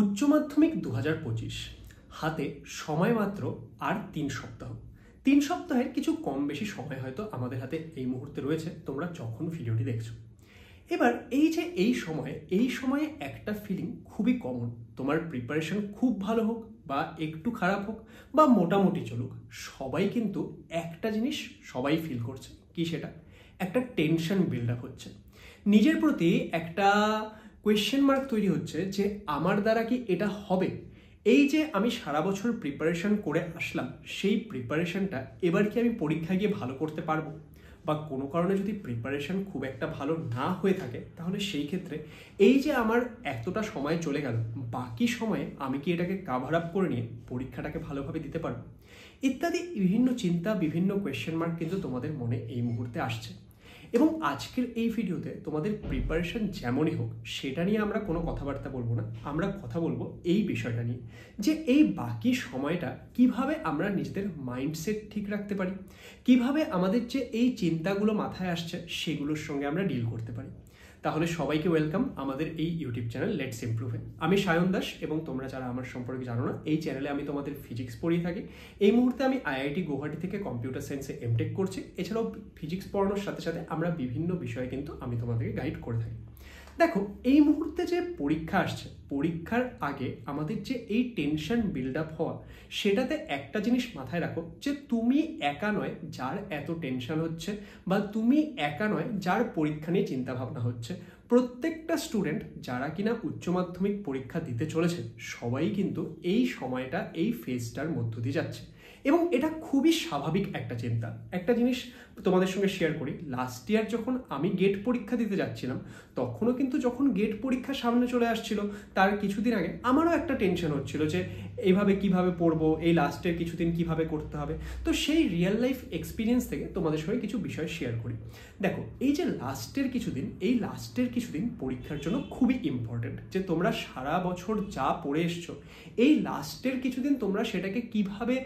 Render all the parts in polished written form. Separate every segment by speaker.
Speaker 1: উচ্চ মাধ্যমিক 2025 হাতে সময় মাত্র আর 3 সপ্তাহ। 3 সপ্তাহের কিছু কম বেশি সময় হয়তো আমাদের হাতে এই মুহূর্তে রয়েছে, তোমরা যখন ভিডিওটি দেখছো। এবার এই সময়ে একটা ফিলিং খুবই কমন। তোমার প্রিপারেশন খুব ভালো হোক বা একটু খারাপ হোক বা মোটামুটি চলুক, সবাই কিন্তু একটা জিনিস সবাই ফিল করছে। কি সেটা? একটা টেনশন বিল্ড আপ হচ্ছে, নিজের প্রতি একটা কোয়েশ্চেন মার্ক তৈরি হচ্ছে যে আমার দ্বারা কি এটা হবে? এই যে আমি সারা বছর প্রিপারেশন করে আসলাম, সেই প্রিপারেশনটা এবার কি আমি পরীক্ষায় গিয়ে ভালো করতে পারবো? বা কোনো কারণে যদি প্রিপারেশন খুব একটা ভালো না হয়ে থাকে, তাহলে সেই ক্ষেত্রে এই যে আমার এতটা সময় চলে গেল, বাকি সময়ে আমি কি এটাকে কাভার আপ করে নিয়ে পরীক্ষাটাকে ভালোভাবে দিতে পারবো? ইত্যাদি বিভিন্ন চিন্তা, বিভিন্ন কোয়েশ্চেন মার্ক কিন্তু তোমাদের মনে এই মুহূর্তে আসছে। এবং আজকের এই ভিডিওতে তোমাদের প্রিপারেশন যেমনই হোক, সেটা নিয়ে আমরা কোনো কথাবার্তা বলবো না। আমরা কথা বলবো এই বিষয়টা নিয়ে যে এই বাকি সময়টা কিভাবে আমরা নিজেদের মাইন্ডসেট ঠিক রাখতে পারি, কিভাবে আমাদের যে এই চিন্তাগুলো মাথায় আসছে সেগুলোর সঙ্গে আমরা ডিল করতে পারি। তাহলে সবাইকে ওয়েলকাম আমাদের এই ইউটিউব চ্যানেল লেটস ইমপ্রুভ। আমি সায়ন দাস, এবং তোমরা যারা আমার সম্পর্কে জানো না, এই চ্যানেলে আমি তোমাদের ফিজিক্স পড়িয়ে থাকি। এই মুহূর্তে আমি আইআইটি গুয়াহাটি থেকে কম্পিউটার সায়েন্সে এমটেক করছি। এছাড়াও ফিজিক্স পড়ানোর সাথে সাথে আমরা বিভিন্ন বিষয়ে কিন্তু আমি তোমাদেরকে গাইড করে থাকি। দেখো, এই মুহূর্তে যে পরীক্ষা আসছে, পরীক্ষার আগে আমাদের যে এই টেনশন বিল্ড আপ হওয়া, সেটাতে একটা জিনিস মাথায় রাখো যে তুমি একা নয় যার এত টেনশন হচ্ছে, বা তুমি একা নয় যার পরীক্ষা নিয়ে চিন্তা ভাবনা হচ্ছে। প্রত্যেকটা স্টুডেন্ট যারা কিনা উচ্চ মাধ্যমিক পরীক্ষা দিতে চলেছে, সবাই কিন্তু এই সময়টা, এই ফেজটার মধ্য দিয়ে যাচ্ছে, এবং এটা খুবই স্বাভাবিক একটা চিন্তা। একটা জিনিস তোমাদের সঙ্গে শেয়ার করি, লাস্ট ইয়ার যখন আমি গেট পরীক্ষা দিতে যাচ্ছিলাম, তখনও কিন্তু যখন গেট পরীক্ষা সামনে চলে আসছিল, তার কিছুদিন আগে আমারও একটা টেনশন হচ্ছিল যে এইভাবে কিভাবে পড়বো, এই লাস্টের কিছুদিন কিভাবে করতে হবে। তো সেই রিয়েল লাইফ এক্সপিরিয়েন্স থেকে তোমাদের সঙ্গে কিছু বিষয় শেয়ার করি। দেখো, এই যে লাস্টের কিছুদিন পরীক্ষার জন্য খুবই ইম্পর্টেন্ট। যে তোমরা সারা বছর যা পড়ে এসছো, এই লাস্টের কিছুদিন তোমরা সেটাকে কিভাবে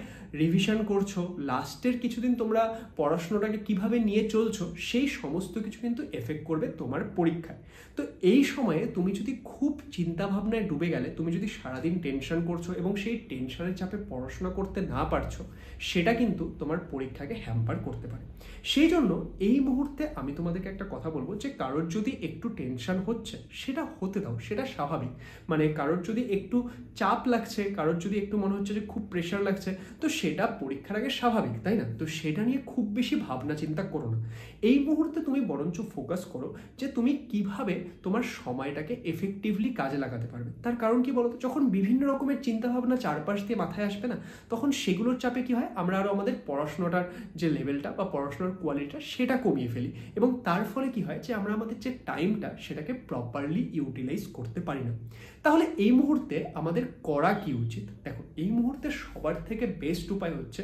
Speaker 1: রিভিশন করছো, লাস্টের কিছুদিন তোমরা পড়াশোনাটাকে কিভাবে নিয়ে চলছো, সেই সমস্ত কিছু কিন্তু এফেক্ট করবে তোমার পরীক্ষায়। তো এই সময়ে তুমি যদি খুব চিন্তা ভাবনায় ডুবে গেলে, তুমি যদি সারাদিন টেনশন করছো এবং সেই টেনশনের চাপে পড়াশোনা করতে না পারছো, সেটা কিন্তু তোমার পরীক্ষাকে হ্যাম্পার করতে পারে। সেই জন্য এই মুহূর্তে আমি তোমাদেরকে একটা কথা বলবো যে কারোর যদি একটু টেনশন হচ্ছে, সেটা হতে দাও, সেটা স্বাভাবিক। মানে কারোর যদি একটু চাপ লাগছে, কারোর যদি একটু মনে হচ্ছে যে খুব প্রেশার লাগছে, তো সেটা পরীক্ষার আগে স্বাভাবিক, তাই না? তো সেটা নিয়ে খুব বেশি ভাবনা চিন্তা করো না। এই মুহূর্তে তুমি বরঞ্চ ফোকাস করো যে তুমি কিভাবে তোমার সময়টাকে এফেক্টিভলি কাজে লাগাতে পারবে। তার কারণ কি বলতো, যখন বিভিন্ন রকমের চিন্তা ভাবনা চারপাশ দিয়ে মাথায় আসবে না, তখন সেগুলোর চাপে কি হয়, আমরা আরও আমাদের পড়াশোনাটার যে লেভেলটা বা পড়াশোনার কোয়ালিটিটা সেটা কমিয়ে ফেলি, এবং তার ফলে কি হয় যে আমরা আমাদের যে টাইমটা সেটাকে প্রপারলি ইউটিলাইজ করতে পারি না। তাহলে এই মুহূর্তে আমাদের করা কি উচিত? দেখো, এই মুহূর্তে সবার থেকে বেস্ট উপায় হচ্ছে,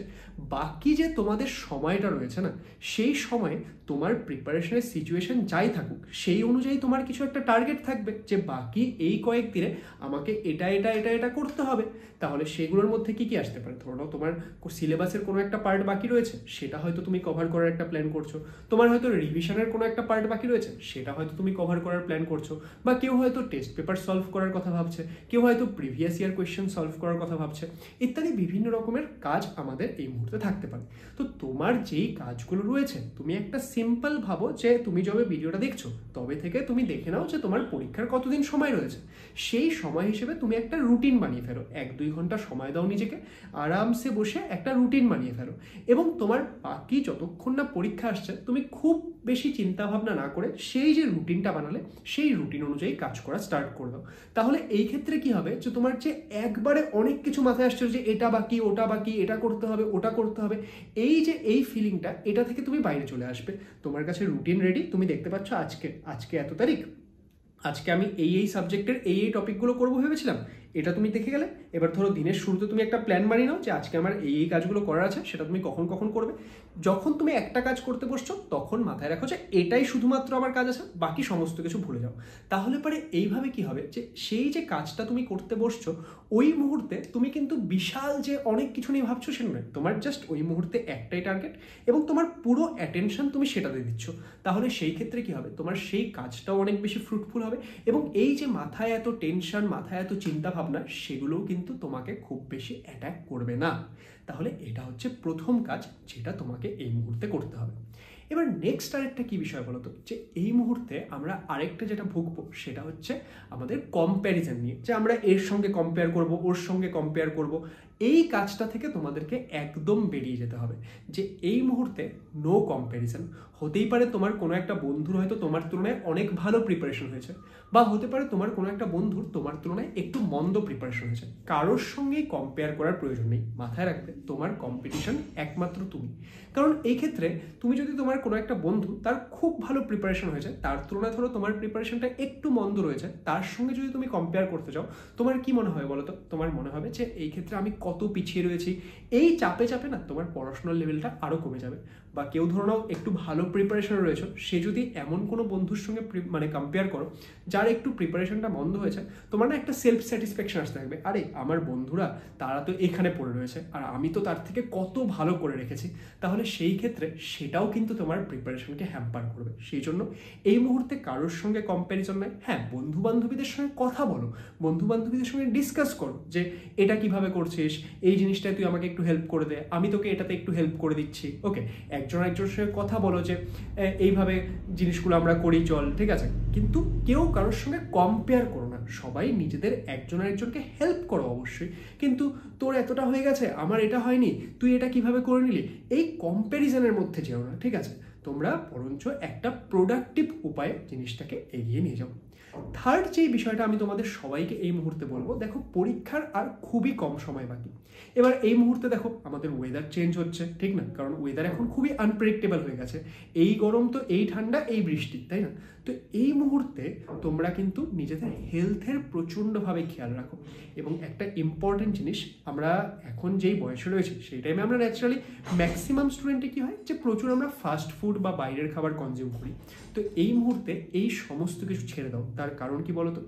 Speaker 1: বাকি যে তোমাদের সময়টা রয়েছে না, সেই সময়ে তোমার প্রিপারেশনের সিচুয়েশন যাই থাকুক, সেই অনুযায়ী তোমার কিছু একটা টার্গেট থাকবে যে বাকি এই কয়েকদিনে আমাকে এটা এটা এটা এটা করতে হবে। তাহলে সেগুলোর মধ্যে কি কি আসতে পারে? ধরো তোমার সিলেবাসের কোনো একটা পার্ট বাকি রয়েছে, সেটা হয়তো তুমি কভার করার একটা প্ল্যান করছো। তোমার হয়তো রিভিশনের কোনো একটা পার্ট বাকি রয়েছে, সেটা হয়তো তুমি কভার করার প্ল্যান করছো। বা কেউ হয়তো টেস্ট পেপার সলভ করার কথা ভাবছে, কেউ হয়তো প্রিভিয়াস ইয়ার কোয়েশ্চেন সলভ করার কথা ভাবছে, ইত্যাদি বিভিন্ন রকমের কাজ আমাদের এই মুহূর্তে থাকতে পারে। তো তোমার যেই কাজগুলো রয়েছে, তুমি একটা সিম্পল ভাবো যে তুমি যবে ভিডিওটা দেখছো তবে থেকে তুমি দেখে নাও যে তোমার পরীক্ষার কতদিন সময় রয়েছে। সেই সময় হিসেবে তুমি একটা রুটিন বানিয়ে ফেলো, 1-2 ঘন্টা সময় দাও নিজেকে, আরামসে বসে একটা রুটিন বানিয়ে ফেলো, এবং তোমার বাকি যতক্ষণ না পরীক্ষা আসছে, তুমি খুব বেশি চিন্তা ভাবনা না করে সেই যে রুটিনটা বানালে, সেই রুটিন অনুযায়ী কাজ করা স্টার্ট করে দাও। তাহলে এই ক্ষেত্রে কি হবে যে তোমার যে একবারে অনেক কিছু মাথায় আসছে যে এটা বাকি, ওটা বাকি, এটা করতে হবে, ওটা করতে হবে, এই ফিলিংটা, এটা থেকে তুমি বাইরে চলে আসবে। তোমার কাছে রুটিন রেডি, তুমি দেখতে পাচ্ছ আজকে এত তারিখ, আজকে আমি এই সাবজেক্টের এই টপিকগুলো করবো ভেবেছিলাম, এটা তুমি দেখে গেলে। এবার ধরো দিনের শুরুতে তুমি একটা প্ল্যান বানিয়ে নাও যে আজকে আমার এই কাজগুলো করার আছে, সেটা তুমি কখন কখন করবে। যখন তুমি একটা কাজ করতে বসছো, তখন মাথায় রাখো যে এটাই শুধুমাত্র আমার কাজ আছে, বাকি সমস্ত কিছু ভুলে যাও। তাহলে পরে এইভাবে কি হবে যে সেই যে কাজটা তুমি করতে বসছো, ওই মুহূর্তে তুমি কিন্তু বিশাল যে অনেক কিছু নিয়ে ভাবছো সেটা নয়, তোমার জাস্ট ওই মুহূর্তে একটাই টার্গেট, এবং তোমার পুরো অ্যাটেনশন তুমি সেটাতে দিচ্ছ। তাহলে সেই ক্ষেত্রে কি হবে, তোমার সেই কাজটাও অনেক বেশি ফ্রুটফুল হবে, হবে এবং এই যে মাথায় এত টেনশন, মাথায় এত চিন্তা ভাবনা, সেগুলোও কিন্তু তোমাকে খুব বেশি অ্যাটাক করবে না। তাহলে এটা হচ্ছে প্রথম কাজ যেটা তোমাকে এই মুহূর্তে করতে হবে। এবার নেক্সট আরেকটা কি বিষয় বলতো, যে এই মুহূর্তে আমরা আরেকটা যেটা ভুগবো সেটা হচ্ছে আমাদের কম্প্যারিজন নিয়ে, যে আমরা এর সঙ্গে কম্পেয়ার করব, ওর সঙ্গে কম্পেয়ার করব। এই কাজটা থেকে তোমাদেরকে একদম বেরিয়ে যেতে হবে, যে এই মুহূর্তে নো কম্প্যারিজন। হতেই পারে তোমার কোনো একটা বন্ধুর হয়তো তোমার তুলনায় অনেক ভালো প্রিপারেশন হয়েছে, বা হতে পারে তোমার কোনো একটা বন্ধুর তোমার তুলনায় একটু মন্দ প্রিপারেশন হয়েছে। কারোর সঙ্গেই কম্পেয়ার করার প্রয়োজন নেই। মাথায় রাখবে তোমার কম্পিটিশন একমাত্র তুমি। কারণ এই ক্ষেত্রে তুমি যদি তোমার কোনো একটা বন্ধু তার খুব ভালো প্রিপারেশন হয়েছে, তার তুলনায় ধরো তোমার প্রিপারেশনটা একটু মন্দ রয়েছে, তার সঙ্গে যদি তুমি কম্পেয়ার করতে চাও, তোমার কি মনে হয় বলো তো? তোমার মনে হবে যে এই ক্ষেত্রে আমি কত পিছিয়ে রয়েছি। এই চাপে চাপে না তোমার পড়াশোনার লেভেলটা আরও কমে যাবে। বা কেউ ধরো নাও একটু ভালো প্রিপারেশনে রয়েছে, সে যদি এমন কোনো বন্ধুর সঙ্গে মানে কম্পেয়ার করো যার একটু প্রিপারেশনটা বন্ধ হয়েছে, তোমার না একটা সেলফ স্যাটিসফ্যাকশন আসতে থাকবে, আরে আমার বন্ধুরা তারা তো এখানে পড়ে রয়েছে আর আমি তো তার থেকে কত ভালো করে রেখেছি। তাহলে সেই ক্ষেত্রে সেটাও কিন্তু তোমার প্রিপারেশনকে হ্যাম্পার করবে। সেই জন্য এই মুহূর্তে কারোর সঙ্গে কম্প্যারিজন নয়। হ্যাঁ, বন্ধু বান্ধবীদের সঙ্গে কথা বলো, বন্ধু বান্ধবীদের সঙ্গে ডিসকাস করো যে এটা কিভাবে করছিস, এই জিনিসটায় তুই আমাকে একটু হেল্প করে দে, আমি তোকে এটাতে একটু হেল্প করে দিচ্ছি। ওকে, একজন একজনের সঙ্গে কথা বলো যে এইভাবে জিনিসগুলো আমরা করি, চল, ঠিক আছে। কিন্তু কেউ কারোর সঙ্গে কম্পেয়ার করো না। সবাই নিজেদের একজন আরেকজনকে হেল্প করো অবশ্যই, কিন্তু তোর এতটা হয়ে গেছে, আমার এটা হয়নি, তুই এটা কিভাবে করে নিলি, এই কম্প্যারিজনের মধ্যে যেও না, ঠিক আছে। তোমরা বরঞ্চ একটা প্রোডাক্টিভ উপায়ে জিনিসটাকে এগিয়ে নিয়ে যাও। থার্ড যেই বিষয়টা আমি তোমাদের সবাইকে এই মুহূর্তে বলবো, দেখো পরীক্ষার আর খুবই কম সময় বাকি। এবার এই মুহূর্তে দেখো আমাদের ওয়েদার চেঞ্জ হচ্ছে, ঠিক না? কারণ ওয়েদার এখন খুবই আনপ্রেডিক্টেবল হয়ে গেছে। এই গরম তো এই ঠান্ডা, এই বৃষ্টি, তাই না? তো এই মুহূর্তে তোমরা কিন্তু নিজেদের হেলথের প্রচণ্ডভাবে খেয়াল রাখো। এবং একটা ইম্পর্টেন্ট জিনিস, আমরা এখন যেই বয়সে রয়েছে সেই টাইমে আমরা ন্যাচারালি ম্যাক্সিমাম স্টুডেন্টে কী হয়, যে প্রচুর আমরা ফাস্ট ফুড বা বাইরের খাবার কনজিউম করি। তো এই মুহূর্তে এই সমস্ত কিছু ছেড়ে দাও। তার কারণ কি বলো তো?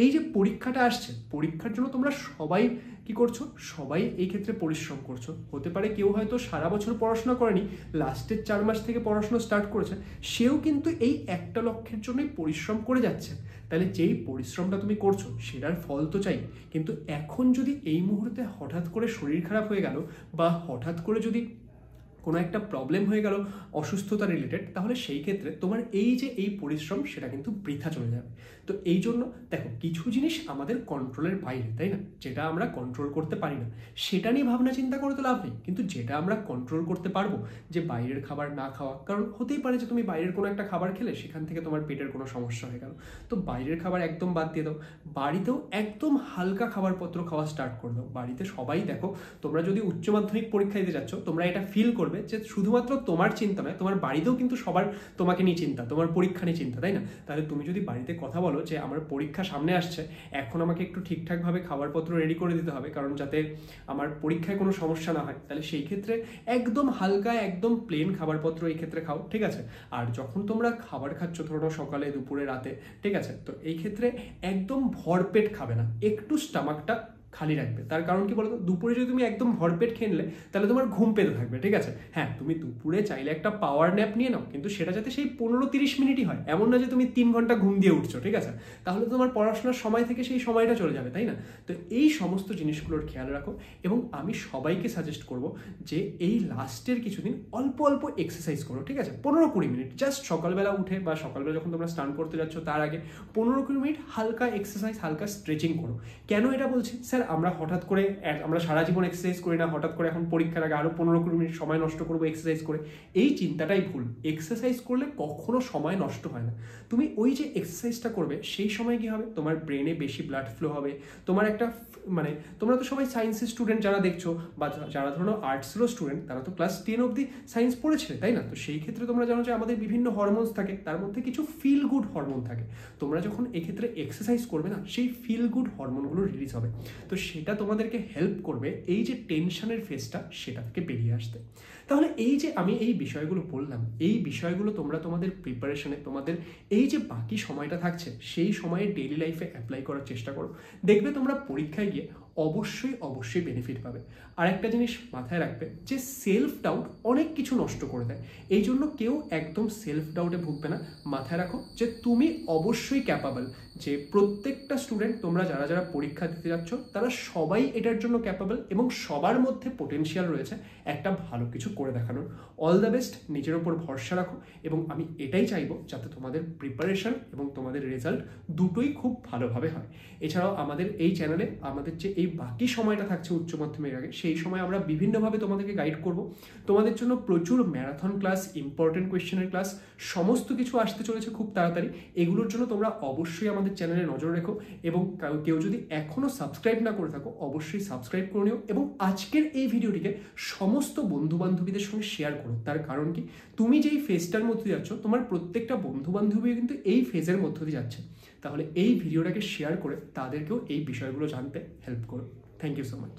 Speaker 1: এই যে পরীক্ষাটা আসছে, পরীক্ষার জন্য তোমরা সবাই কি করছো? সবাই এই ক্ষেত্রে পরিশ্রম করছো। হতে পারে কেউ হয়তো সারা বছর পড়াশোনা করেনি, লাস্টের 4 মাস থেকে পড়াশোনা স্টার্ট করেছে, সেও কিন্তু এই একটা লক্ষ্যের জন্যই পরিশ্রম করে যাচ্ছে। তাহলে যেই পরিশ্রমটা তুমি করছো সেটার ফল তো চাই। কিন্তু এখন যদি এই মুহূর্তে হঠাৎ করে শরীর খারাপ হয়ে গেল, বা হঠাৎ করে যদি কোনো একটা প্রবলেম হয়ে গেল অসুস্থতা রিলেটেড, তাহলে সেই ক্ষেত্রে তোমার এই যে এই পরিশ্রম সেটা কিন্তু বৃথা চলে যাবে। তো এই জন্য দেখো, কিছু জিনিস আমাদের কন্ট্রোলের বাইরে, তাই না? যেটা আমরা কন্ট্রোল করতে পারি না সেটা নিয়ে ভাবনা চিন্তা করে তো লাভ নেই। কিন্তু যেটা আমরা কন্ট্রোল করতে পারবো, যে বাইরের খাবার না খাওয়া, কারণ হতেই পারে যে তুমি বাইরের কোনো একটা খাবার খেলে সেখান থেকে তোমার পেটের কোনো সমস্যা হয়ে গেল, তো বাইরের খাবার একদম বাদ দিয়ে দাও। বাড়িতেও একদম হালকা খাবারপত্র খাওয়া স্টার্ট করে দাও। বাড়িতে সবাই দেখো, তোমরা যদি উচ্চ মাধ্যমিক পরীক্ষা দিতে যাচ্ছ, তোমরা এটা ফিল করবে যে শুধুমাত্র তোমার চিন্তা নয়, তোমার বাড়িতেও কিন্তু সবার তোমাকে নিয়ে চিন্তা, তোমার পরীক্ষা নিয়ে চিন্তা, তাই না? তাহলে তুমি যদি বাড়িতে কথা বলো যে আমার পরীক্ষা সামনে আসছে, এখন আমাকে একটু ঠিকঠাকভাবে খাবারপত্র রেডি করে দিতে হবে, কারণ যাতে আমার পরীক্ষায় কোনো সমস্যা না হয়, তাহলে সেই ক্ষেত্রে একদম হালকা, একদম প্লেন খাবারপত্র এই ক্ষেত্রে খাও, ঠিক আছে? আর যখন তোমরা খাবার খাচ্ছ, ধরো সকালে, দুপুরে, রাতে, ঠিক আছে, তো এই ক্ষেত্রে একদম ভরপেট খাবে না, একটু স্টামাকটা খালি রাখবে। তার কারণ কি বলতো? দুপুরে যদি তুমি একদম ভরপেট খেয়ে নিলে তাহলে তোমার ঘুম পেতে থাকবে, ঠিক আছে? হ্যাঁ, তুমি দুপুরে চাইলে একটা পাওয়ার ন্যাপ নিয়ে নাও, কিন্তু সেটা যাতে সেই 15-30 মিনিটই হয়, এমন না যে তুমি 3 ঘন্টা ঘুম দিয়ে উঠছো, ঠিক আছে? তাহলে তোমার পড়াশোনার সময় থেকে সেই সময়টা চলে যাবে, তাই না? তো এই সমস্ত জিনিসগুলোর খেয়াল রাখো। এবং আমি সবাইকে সাজেস্ট করব যে এই লাস্টের কিছুদিন অল্প অল্প এক্সারসাইজ করো, ঠিক আছে? 15-20 মিনিট জাস্ট সকালবেলা উঠে, বা সকালবেলা যখন তোমরা স্নান করতে যাচ্ছ তার আগে 15-20 মিনিট হালকা এক্সারসাইজ, হালকা স্ট্রেচিং করো। কেন এটা বলছি? স্যার, আমরা হঠাৎ করে, আমরা সারা জীবন এক্সারসাইজ করি না, হঠাৎ করে এখন পরীক্ষার আগে আরো 15-20 মিনিট সময় নষ্ট করবো এক্সারসাইজ করে, এই চিন্তাটাই ভুল। এক্সারসাইজ করলে কখনো সময় নষ্ট হয় না। তুমি ওই যে এক্সারসাইজটা করবে সেই সময় কি হবে, তোমার ব্রেনে বেশি ব্লাড ফ্লো হবে, তোমার একটা মানে, তোমরা তো সবাই সায়েন্সের স্টুডেন্ট যারা দেখছো, বা যারা ধরো আর্টসেরও স্টুডেন্ট, তারা তো ক্লাস 10 অবধি সায়েন্স পড়েছে, তাই না? তো সেই ক্ষেত্রে তোমরা জানো যে আমাদের বিভিন্ন হরমোনস থাকে, তার মধ্যে কিছু ফিল গুড হরমোন থাকে। তোমরা যখন এক্ষেত্রে এক্সারসাইজ করবে না, সেই ফিল গুড হরমোনগুলো রিলিজ হবে। তো সেটা তোমাদেরকে হেল্প করবে এই যে টেনশনের ফেসটা, সেটা থেকে বেরিয়ে আসতে। তাহলে এই যে আমি এই বিষয়গুলো বললাম, এই বিষয়গুলো তোমরা তোমাদের প্রিপারেশনে, তোমাদের এই যে বাকি সময়টা থাকছে সেই সময়ে ডেইলি লাইফে অ্যাপ্লাই করার চেষ্টা করো। দেখবে তোমরা পরীক্ষায় গিয়ে অবশ্যই বেনিফিট পাবে। আর একটা জিনিস মাথায় রাখবে যে সেলফ ডাউট অনেক কিছু নষ্ট করে দেয়, এই জন্য কেউ একদম সেলফ ডাউটে ভুগবে না। মাথায় রাখো যে তুমি অবশ্যই ক্যাপাবল, যে প্রত্যেকটা স্টুডেন্ট তোমরা যারা যারা পরীক্ষা দিতে যাচ্ছ তারা সবাই এটার জন্য ক্যাপাবল এবং সবার মধ্যে পোটেনশিয়াল রয়েছে একটা ভালো কিছু করে দেখানোর। অল দ্য বেস্ট, নিজের ওপর ভরসা রাখো এবং আমি এটাই চাইবো যাতে তোমাদের প্রিপারেশন এবং তোমাদের রেজাল্ট দুটোই খুব ভালোভাবে হয়। এছাড়াও আমাদের এই চ্যানেলে আমাদের যে এই বাকি সময়টা থাকছে উচ্চ মাধ্যমিক আগে, সেই সময় আমরা বিভিন্নভাবে তোমাদেরকে গাইড করব। তোমাদের জন্য প্রচুর ম্যারাথন ক্লাস, ইম্পর্টেন্ট কোয়েশ্চেনের ক্লাস সমস্ত কিছু আসতে চলেছে খুব তাড়াতাড়ি। এগুলোর জন্য তোমরা অবশ্যই আমাদের চ্যানেলে নজর রেখো এবং কেউ যদি এখনও সাবস্ক্রাইব না করে থাকো অবশ্যই সাবস্ক্রাইব করে নিও এবং আজকের এই ভিডিওটিকে সমস্ত বন্ধু বান্ধবীদের সঙ্গে শেয়ার করো। তার কারণ কি, তুমি যেই ফেজটার মধ্যে দিয়ে যাচ্ছ তোমার প্রত্যেকটা বন্ধু বান্ধবী কিন্তু এই ফেজের মধ্য দিয়ে যাচ্ছে। তাহলে এই ভিডিওটাকে শেয়ার করে তাদেরকেও এই বিষয়গুলো জানতে হেল্প করো। Thank you so much.